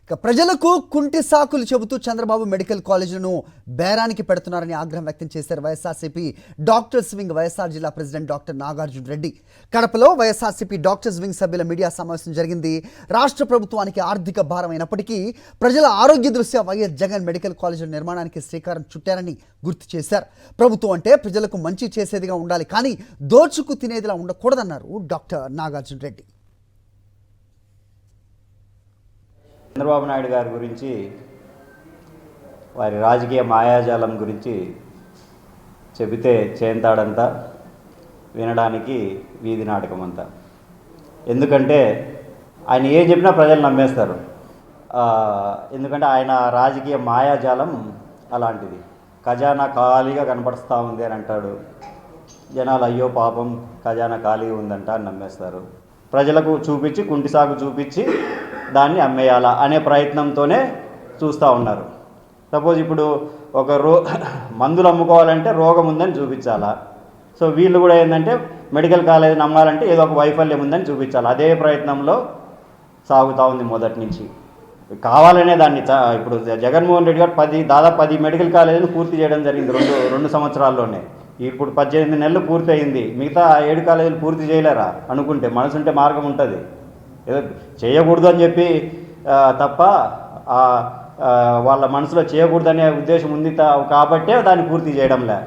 ప్రజలకు కుంటి సాకులు చెబుతూ చంద్రబాబు మెడికల్ కాలేజీలను బేరానికి పెడుతున్నారని ఆగ్రహం వ్యక్తం చేశారు వైఎస్ఆర్సీపీ డాక్టర్స్ వింగ్ వైఎస్ఆర్ జిల్లా ప్రెసిడెంట్ డాక్టర్ నాగార్జున రెడ్డి. కడపలో వైఎస్ఆర్సీపీ డాక్టర్స్ వింగ్ సభ్యుల మీడియా సమావేశం జరిగింది. రాష్ట్ర ప్రభుత్వానికి ఆర్థిక భారం అయినప్పటికీ ప్రజల ఆరోగ్య దృష్ట్యా వైఎస్ జగన్ మెడికల్ కాలేజీల నిర్మాణానికి శ్రీకారం చుట్టారని గుర్తు చేశారు. ప్రభుత్వం అంటే ప్రజలకు మంచి చేసేదిగా ఉండాలి, కానీ దోచుకు తినేదిలా ఉండకూడదన్నారు డాక్టర్ నాగార్జున రెడ్డి. చంద్రబాబు నాయుడు గారి గురించి, వారి రాజకీయ మాయాజాలం గురించి చెబితే చేంతాడంతా, వినడానికి వీధి నాటకం అంతా. ఎందుకంటే ఆయన ఏం చెప్పినా ప్రజలు నమ్మేస్తారు. ఎందుకంటే ఆయన రాజకీయ మాయాజాలం అలాంటిది. ఖజానా ఖాళీగా కనపడుస్తూ ఉంది అని అంటాడు. జనాలు అయ్యో పాపం ఖజానా ఖాళీగా ఉందంట అని నమ్మేస్తారు. ప్రజలకు చూపించి, కుంటి సాగు చూపించి దాన్ని అమ్మేయాలా అనే ప్రయత్నంతోనే చూస్తూ ఉన్నారు. సపోజ్ ఇప్పుడు ఒక మందులు అమ్ముకోవాలంటే రోగం ఉందని చూపించాలా. సో వీళ్ళు కూడా ఏంటంటే మెడికల్ కాలేజ్ నమ్మాలంటే ఏదో ఒక వైఫల్యం ఉందని చూపించాలి. అదే ప్రయత్నంలో సాగుతూ ఉంది మొదటి నుంచి. కావాలనే దాన్ని ఇప్పుడు జగన్మోహన్ రెడ్డి గారు దాదాపు 10 మెడికల్ కాలేజీలు పూర్తి చేయడం జరిగింది రెండు సంవత్సరాల్లోనే. ఇప్పుడు 18 నెలలు పూర్తి అయింది. మిగతా 7 కాలేజీలు పూర్తి చేయలేరా అనుకుంటే? మనసుంటే మార్గం ఉంటుంది. ఏదో చేయకూడదు అని చెప్పి తప్ప వాళ్ళ మనసులో చేయకూడదనే ఉద్దేశం ఉంది కాబట్టే దాన్ని పూర్తి చేయడంలే.